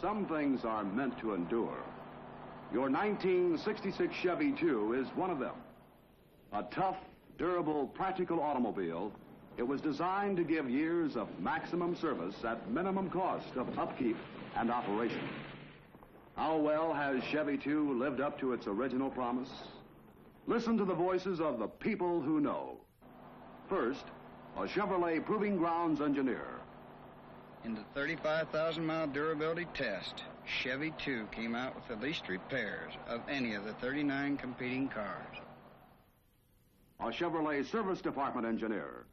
Some things are meant to endure. Your 1966 Chevy II is one of them. A tough, durable, practical automobile, it was designed to give years of maximum service at minimum cost of upkeep and operation. How well has Chevy II lived up to its original promise? Listen to the voices of the people who know. First, a Chevrolet Proving Grounds engineer. In the 35,000-mile durability test, Chevy II came out with the least repairs of any of the 39 competing cars. A Chevrolet Service Department engineer.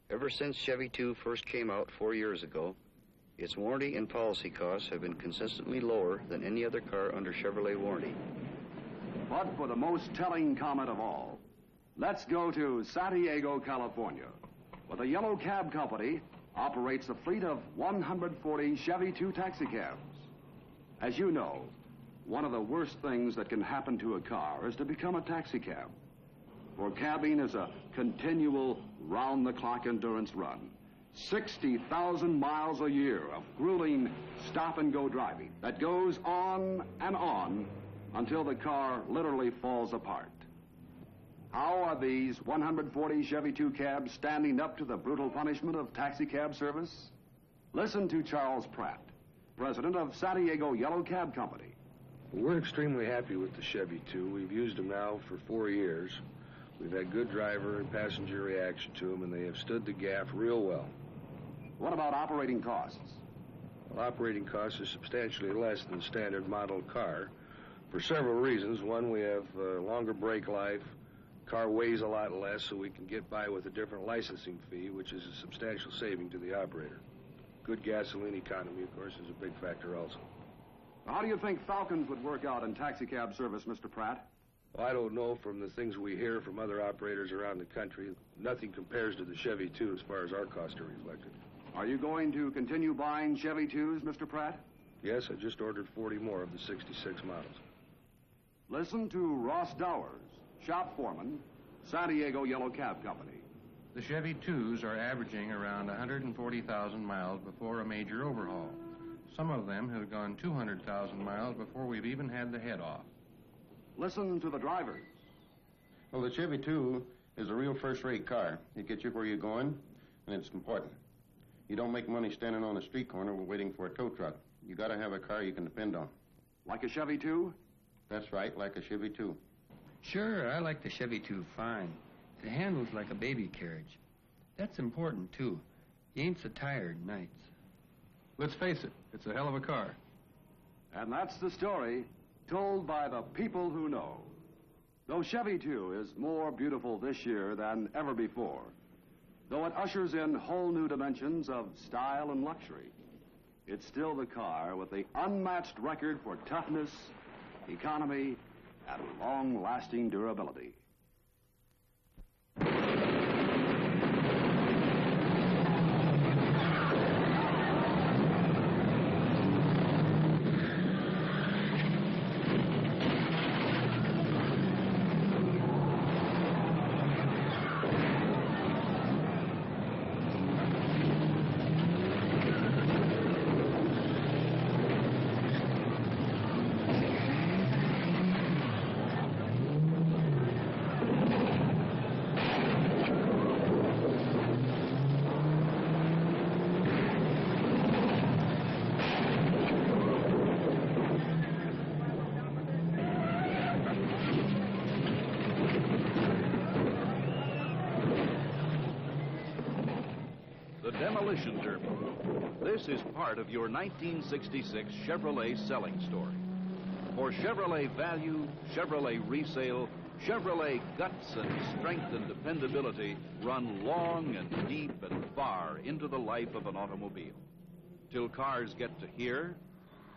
Ever since Chevy II first came out 4 years ago, its warranty and policy costs have been consistently lower than any other car under Chevrolet warranty. But for the most telling comment of all, let's go to San Diego, California, where the Yellow Cab Company operates a fleet of 140 Chevy II taxicabs. As you know, one of the worst things that can happen to a car is to become a taxicab. For cabbing is a continual round-the-clock endurance run. 60,000 miles a year of grueling stop-and-go driving that goes on and on until the car literally falls apart. How are these 140 Chevy II cabs standing up to the brutal punishment of taxicab service? Listen to Charles Pratt, president of San Diego Yellow Cab Company. We're extremely happy with the Chevy II. We've used them now for 4 years. We've had good driver and passenger reaction to them, and they have stood the gaff real well. What about operating costs? Well, operating costs are substantially less than a standard model car for several reasons. One, we have longer brake life. Car weighs a lot less, so we can get by with a different licensing fee, which is a substantial saving to the operator. Good gasoline economy, of course, is a big factor also. How do you think Falcons would work out in taxicab service, Mr. Pratt? Well, I don't know. From the things we hear from other operators around the country, nothing compares to the Chevy II as far as our costs are reflected. Are you going to continue buying Chevy IIs, Mr. Pratt? Yes, I just ordered 40 more of the 66 models. Listen to Ross Dowers, shop foreman, San Diego Yellow Cab Company. The Chevy IIs are averaging around 140,000 miles before a major overhaul. Some of them have gone 200,000 miles before we've even had the head off. Listen to the drivers. Well, the Chevy II is a real first-rate car. It gets you where you're going, and it's important. You don't make money standing on a street corner waiting for a tow truck. You got to have a car you can depend on. Like a Chevy II? That's right, like a Chevy II. Sure, I like the Chevy II fine. It handles like a baby carriage. That's important, too. You ain't so tired nights. Let's face it, it's a hell of a car. And that's the story told by the people who know. Though Chevy II is more beautiful this year than ever before, though it ushers in whole new dimensions of style and luxury, it's still the car with the unmatched record for toughness, economy, and long-lasting durability. Demolition Derby. This is part of your 1966 Chevrolet selling story. For Chevrolet value, Chevrolet resale, Chevrolet guts and strength and dependability run long and deep and far into the life of an automobile. Till cars get to here,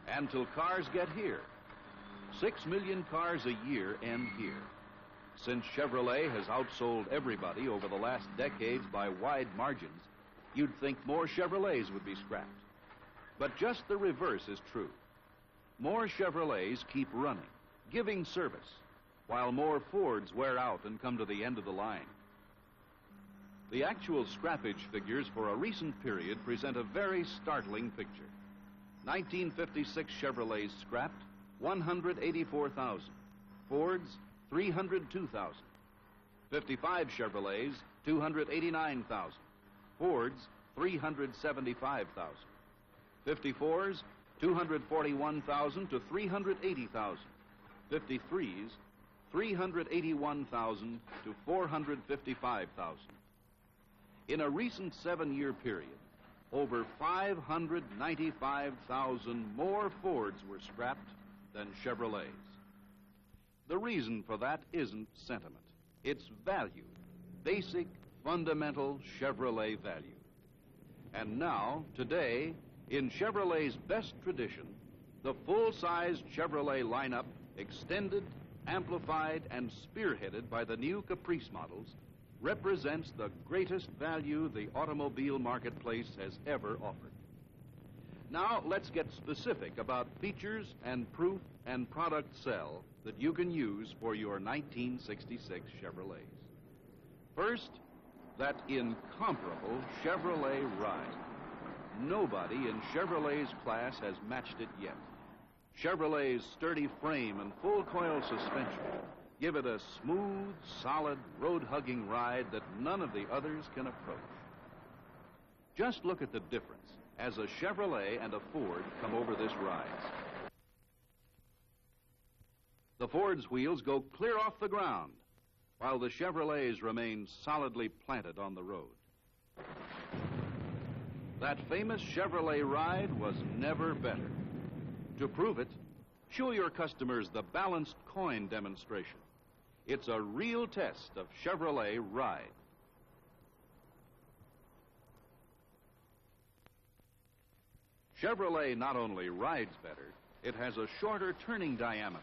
and till cars get here. 6 million cars a year end here. Since Chevrolet has outsold everybody over the last decades by wide margins, you'd think more Chevrolets would be scrapped. But just the reverse is true. More Chevrolets keep running, giving service, while more Fords wear out and come to the end of the line. The actual scrappage figures for a recent period present a very startling picture. 1956 Chevrolets scrapped, 184,000. Fords, 302,000. 55 Chevrolets, 289,000. Fords, 375,000. 54s, 241,000 to 380,000. 53s, 381,000 to 455,000. In a recent 7-year period, over 595,000 more Fords were scrapped than Chevrolets. The reason for that isn't sentiment. It's value, basic, fundamental Chevrolet value. And now, today, in Chevrolet's best tradition, the full-size Chevrolet lineup, extended, amplified, and spearheaded by the new Caprice models, represents the greatest value the automobile marketplace has ever offered. Now, let's get specific about features and proof and product sell that you can use for your 1966 Chevrolets. First, that incomparable Chevrolet ride. Nobody in Chevrolet's class has matched it yet. Chevrolet's sturdy frame and full coil suspension give it a smooth, solid, road-hugging ride that none of the others can approach. Just look at the difference as a Chevrolet and a Ford come over this ride. The Ford's wheels go clear off the ground, while the Chevrolets remain solidly planted on the road. That famous Chevrolet ride was never better. To prove it, show your customers the balanced coin demonstration. It's a real test of Chevrolet ride. Chevrolet not only rides better, it has a shorter turning diameter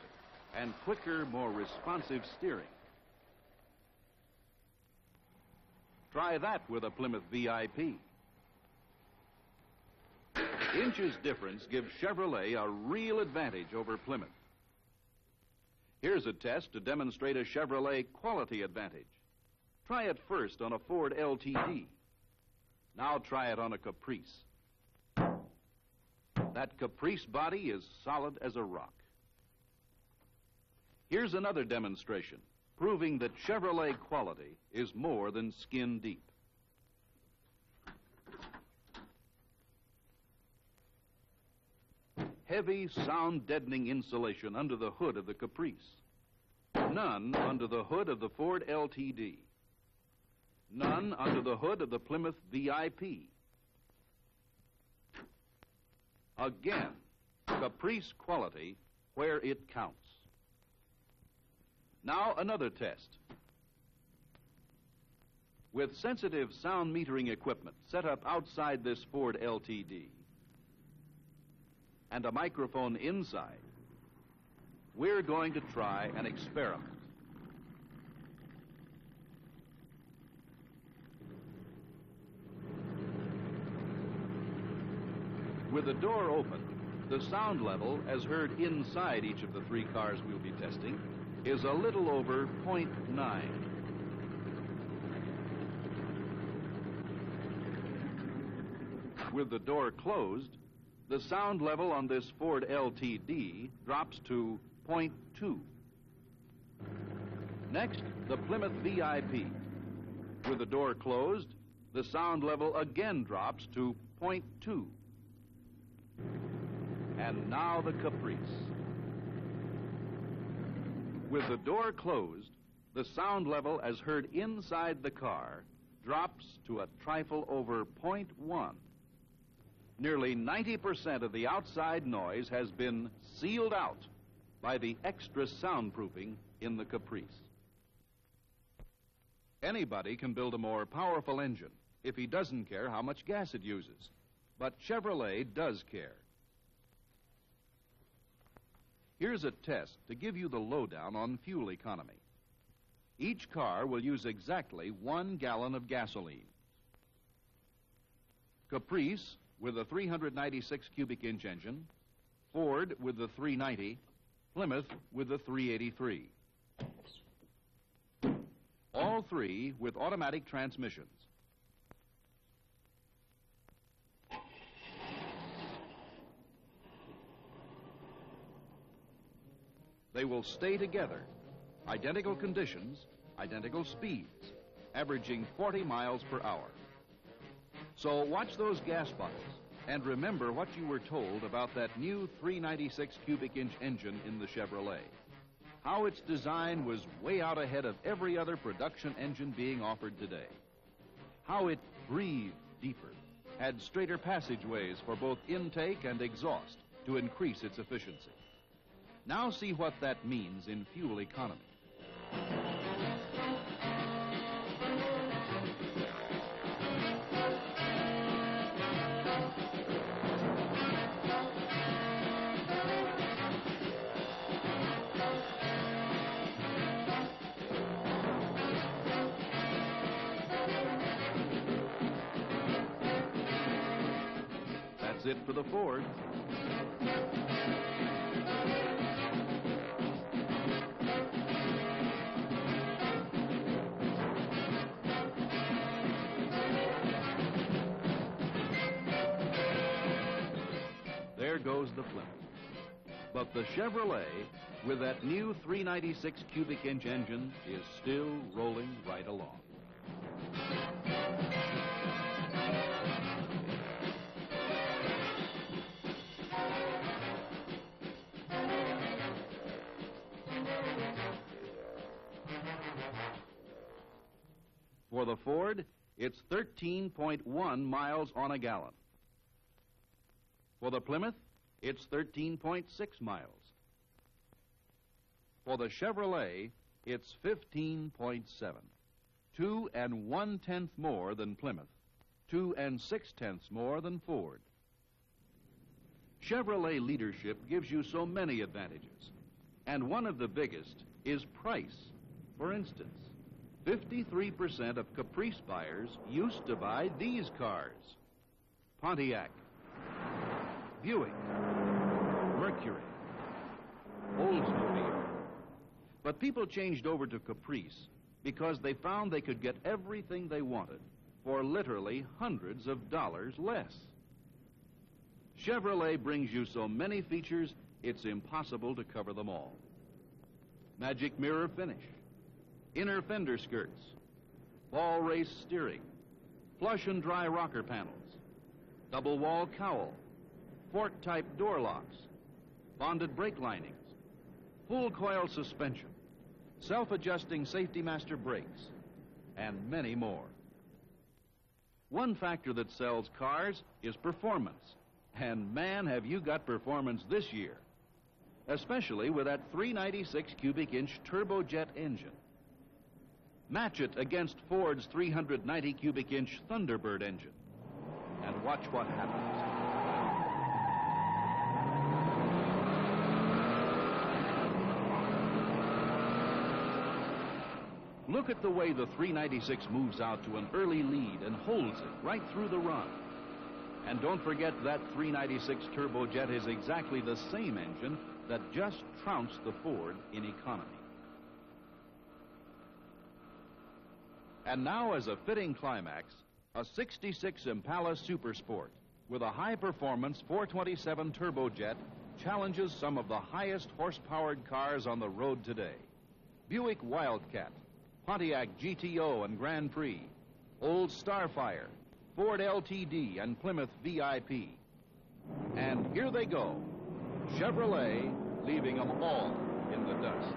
and quicker, more responsive steering. Try that with a Plymouth VIP. Inches difference gives Chevrolet a real advantage over Plymouth. Here's a test to demonstrate a Chevrolet quality advantage. Try it first on a Ford LTD. Now try it on a Caprice. That Caprice body is solid as a rock. Here's another demonstration, proving that Chevrolet quality is more than skin deep. Heavy, sound-deadening insulation under the hood of the Caprice. None under the hood of the Ford LTD. None under the hood of the Plymouth VIP. Again, Caprice quality where it counts. Now another test. With sensitive sound metering equipment set up outside this Ford LTD and a microphone inside, we're going to try an experiment. With the door open, the sound level, as heard inside each of the 3 cars we'll be testing, is a little over 0.9. With the door closed, the sound level on this Ford LTD drops to 0.2. Next, the Plymouth VIP. With the door closed, the sound level again drops to 0.2. And now the Caprice. With the door closed, the sound level as heard inside the car drops to a trifle over 0.1. Nearly 90% of the outside noise has been sealed out by the extra soundproofing in the Caprice. Anybody can build a more powerful engine if he doesn't care how much gas it uses. But Chevrolet does care. Here's a test to give you the lowdown on fuel economy. Each car will use exactly 1 gallon of gasoline. Caprice with a 396 cubic inch engine, Ford with the 390, Plymouth with the 383. All 3 with automatic transmissions. they will stay together. Identical conditions, identical speeds, averaging 40 miles per hour. So watch those gas bottles and remember what you were told about that new 396 cubic inch engine in the Chevrolet. How its design was way out ahead of every other production engine being offered today. How it breathed deeper, had straighter passageways for both intake and exhaust to increase its efficiency. Now see what that means in fuel economy. That's it for the Ford. There goes the Plymouth. But the Chevrolet, with that new 396 cubic inch engine, is still rolling right along. For the Ford, it's 13.1 miles on a gallon. For the Plymouth, it's 13.6 miles. For the Chevrolet, it's 15.7. 2 1/10 more than Plymouth. 2 6/10 more than Ford. Chevrolet leadership gives you so many advantages. And one of the biggest is price. For instance, 53% of Caprice buyers used to buy these cars: Pontiac, Buick, Mercury, Oldsmobile. But people changed over to Caprice because they found they could get everything they wanted for literally hundreds of dollars less. Chevrolet brings you so many features, it's impossible to cover them all. Magic mirror finish, inner fender skirts, ball race steering, flush and dry rocker panels, double wall cowl, fork-type door locks, bonded brake linings, full coil suspension, self-adjusting safety master brakes, and many more. One factor that sells cars is performance. And man, have you got performance this year, especially with that 396 cubic inch turbojet engine. Match it against Ford's 390 cubic inch Thunderbird engine and watch what happens. Look at the way the 396 moves out to an early lead and holds it right through the run. And don't forget that 396 turbojet is exactly the same engine that just trounced the Ford in economy. And now, as a fitting climax, a 66 Impala Super Sport with a high-performance 427 turbojet challenges some of the highest horse-powered cars on the road today. Buick Wildcat, Pontiac GTO and Grand Prix, Old Starfire, Ford LTD and Plymouth VIP. And here they go, Chevrolet leaving them all in the dust.